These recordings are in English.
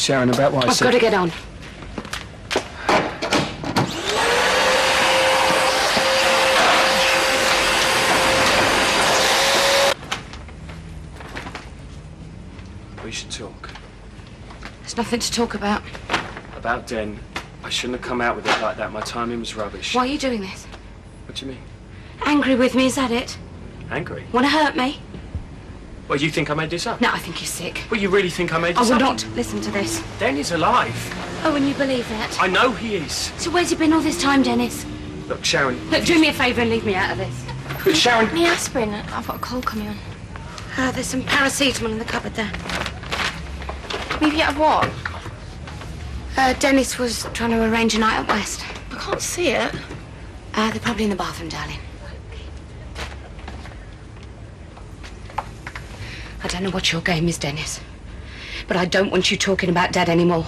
Sharon, about what I said. I've got to get on. We should talk. There's nothing to talk about. About Den. I shouldn't have come out with it like that. My timing was rubbish. Why are you doing this? What do you mean? Angry with me, is that it? Angry? Want to hurt me? Well, you think I made this up? No, I think you're sick. Well, you really think I made this I up? will not listen to this. Den is alive. Oh, and you believe that? I know he is. So where's he been all this time, Dennis? Look, Sharon... Look, do me a favour and leave me out of this. But Sharon... Me aspirin. I've got a cold coming on. There's some paracetamol in the cupboard there. Maybe out of what? Dennis was trying to arrange a night at West. I can't see it. They're probably in the bathroom, darling. I don't know what your game is, Dennis, but I don't want you talking about Dad anymore.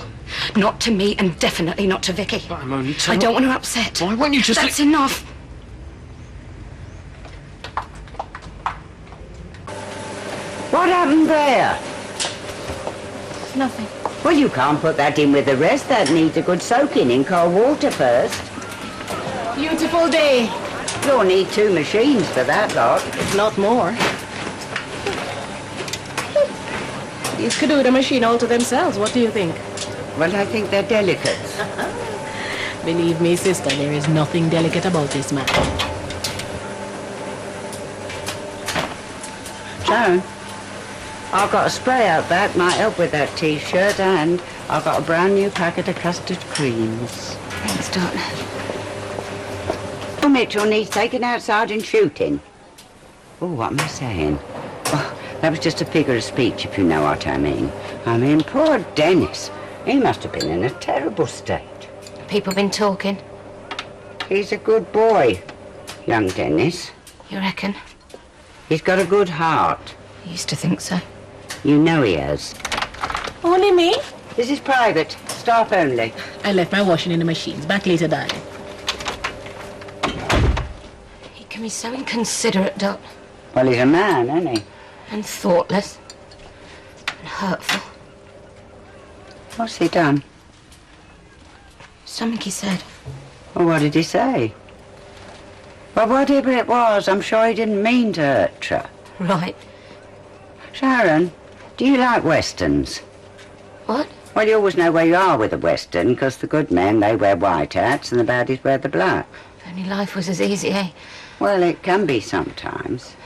Not to me, and definitely not to Vicky. But I'm only I don't want her upset. Why won't you just... That's enough. What happened there? Nothing. Well, you can't put that in with the rest. That needs a good soaking in cold water first. Beautiful day. You'll need 2 machines for that lot. If not more. These could do the machine all to themselves. What do you think? Well, I think they're delicates. Believe me, sister, there is nothing delicate about this man. Sharon, I've got a spray out back, might help with that T-shirt, and I've got a brand new packet of custard creams. Thanks, Dot. Oh, Mitchell needs taken outside and shooting. Oh, what am I saying? Oh, that was just a figure of speech, if you know what I mean. I mean, poor Dennis. He must have been in a terrible state. People been talking? He's a good boy, young Dennis. You reckon? He's got a good heart. I used to think so. You know he has. Only me? This is private, staff only. I left my washing in the machines. Back later, darling. He can be so inconsiderate, Dot. Well, he's a man, isn't he? And thoughtless. And hurtful. What's he done? Something he said. Well, what did he say? Well, whatever it was, I'm sure he didn't mean to hurt her. Right. Sharon, do you like westerns? What? Well, you always know where you are with a western, because the good men, they wear white hats and the baddies wear the black. If only life was as easy, eh? Well, it can be sometimes.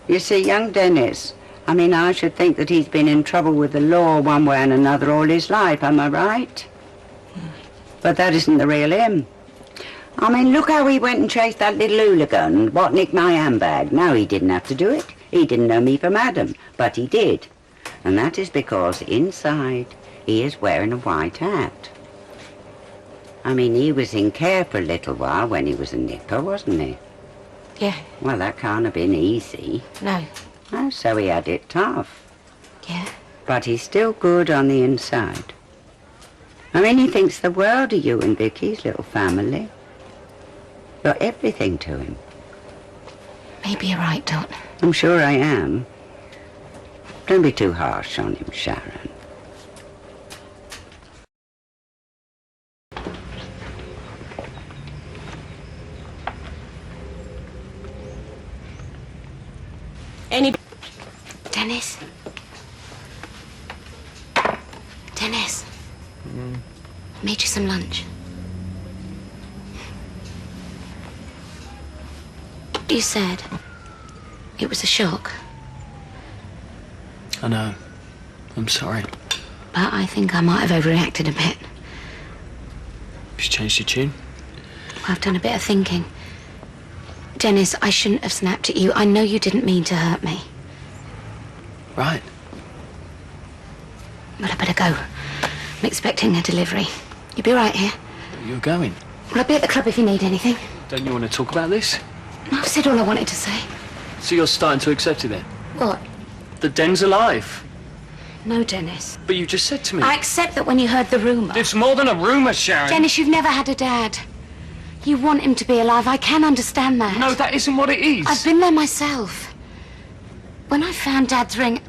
You see, young Dennis, I mean, I should think that he's been in trouble with the law one way and another all his life, am I right? But that isn't the real him. I mean, look how he went and chased that little hooligan, what nicked my handbag. No, he didn't have to do it. He didn't know me from Adam, but he did. And that is because inside he is wearing a white hat. I mean, he was in care for a little while when he was a nipper, wasn't he? Yeah. Well, that can't have been easy. No. Oh, so he had it tough. Yeah. But he's still good on the inside. I mean, he thinks the world of you and Vicky's little family. You're everything to him. Maybe you're right, Dot. I'm sure I am. Don't be too harsh on him, Sharon. Dennis? Dennis? I made you some lunch. You said it was a shock. I know. I'm sorry. But I think I might have overreacted a bit. She's changed your tune? I've done a bit of thinking. Dennis, I shouldn't have snapped at you. I know you didn't mean to hurt me. Right. But I better go. I'm expecting a delivery. You'll be right here. You're going. Well, I'll be at the club if you need anything. Don't you want to talk about this? I've said all I wanted to say. So you're starting to accept it then? What? The Den's alive. No, Dennis. But you just said to me... I accept that when you heard the rumour. It's more than a rumour, Sharon. Dennis, you've never had a dad. You want him to be alive. I can understand that. No, that isn't what it is. I've been there myself. When I found Dad's ring,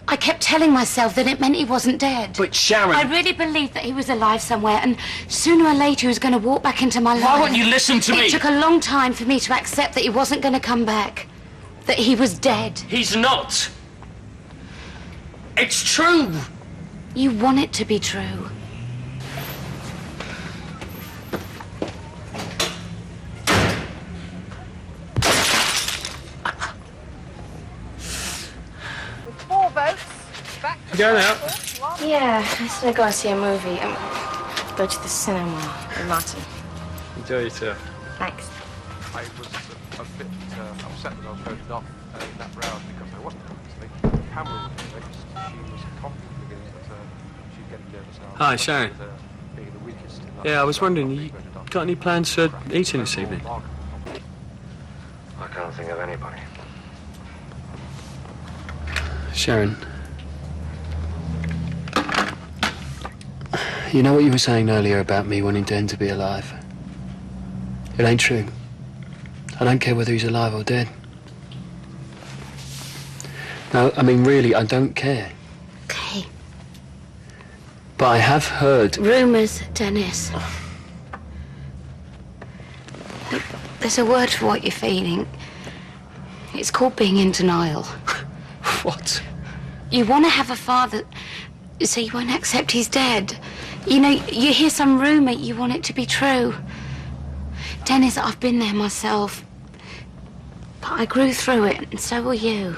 I kept telling myself that it meant he wasn't dead. But Sharon... I really believed that he was alive somewhere, and sooner or later he was going to walk back into my life. Why won't you listen to me? It took a long time for me to accept that he wasn't going to come back. That he was dead. He's not. It's true. You want it to be true. You going out? Yeah, I said I'd go and see a movie. Go to the cinema with Martin. Enjoy yourself. Thanks. I was a bit upset that I was voted off in that round because I wasn't, obviously. The camera was fixed. She was confident at the beginning that she'd get nervous now. Hi, Sharon. Being the weakest. Yeah, I was wondering, you got any plans for eating this evening? I can't think of anybody. Sharon. You know what you were saying earlier about me wanting Den to be alive? It ain't true. I don't care whether he's alive or dead. No, I mean, really, I don't care. Okay. But I have heard... Rumours, Dennis. Look, there's a word for what you're feeling. It's called being in denial. What? You want to have a father, so you won't accept he's dead. You know, you hear some rumour, you want it to be true. Dennis, I've been there myself. But I grew through it, and so will you.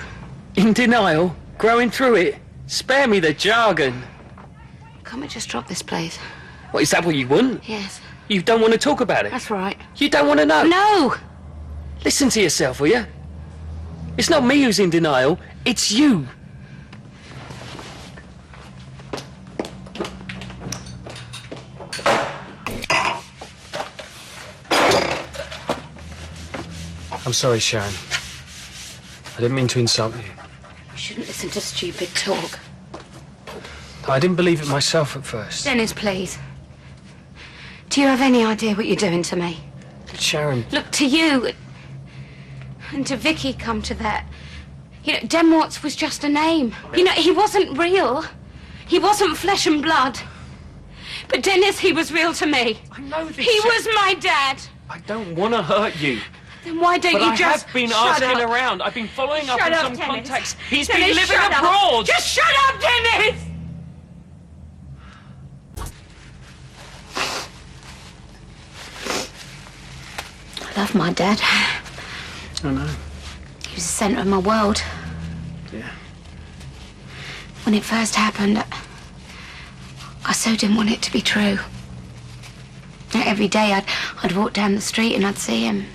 In denial? Growing through it? Spare me the jargon. Can't we just drop this, please? What, is that what you want? Yes. You don't want to talk about it? That's right. You don't want to know? No! Listen to yourself, will you? It's not me who's in denial, it's you. I'm sorry, Sharon. I didn't mean to insult you. You shouldn't listen to stupid talk. I didn't believe it myself at first. Dennis, please. Do you have any idea what you're doing to me? But Sharon... Look, to you and to Vicky come to that. You know, Den Watts was just a name. You know, he wasn't real. He wasn't flesh and blood. But Dennis, he was real to me. I know this. He was my dad. I don't want to hurt you. Then why don't But you I just... have been Shut asking up. around. I've been following up Shut on up, some Dennis. contacts. He's Dennis, been living shut up. abroad. Just shut up, Dennis! I love my dad. I know. He was the centre of my world. Yeah. When it first happened, I so didn't want it to be true. Every day I'd walk down the street and I'd see him.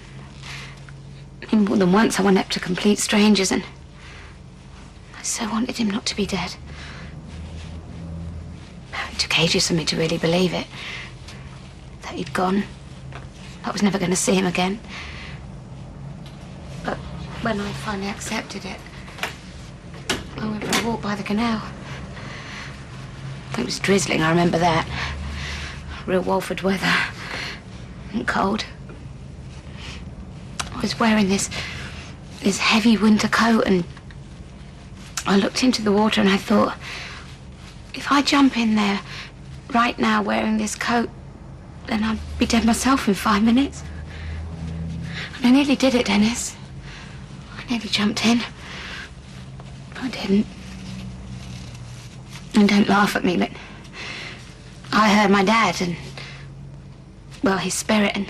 I mean, more than once I went up to complete strangers and I so wanted him not to be dead. It took ages for me to really believe it. That he'd gone. I was never going to see him again. But when I finally accepted it, I went for a walk by the canal. It was drizzling, I remember that. Real Walford weather. And cold. I was wearing this heavy winter coat and I looked into the water and I thought, if I jump in there right now wearing this coat, then I'd be dead myself in 5 minutes. And I nearly did it, Dennis. I nearly jumped in. I didn't. And don't laugh at me, but I heard my dad and, well, his spirit, and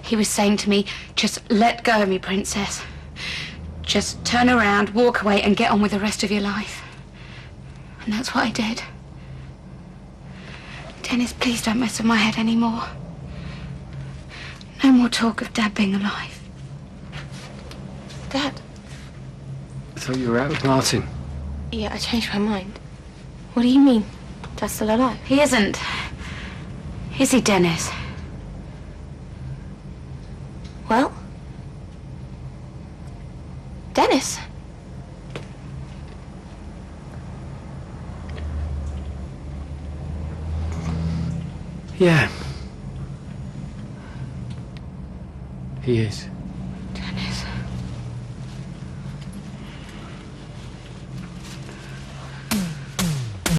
he was saying to me, just let go of me, princess. Just turn around, walk away, and get on with the rest of your life. And that's what I did. Dennis, please don't mess with my head anymore. No more talk of Dad being alive. Dad? I thought you were out with Martin. Yeah, I changed my mind. What do you mean? Dad's still alive? He isn't. Is he, Dennis? Well? Dennis? Yeah. He is.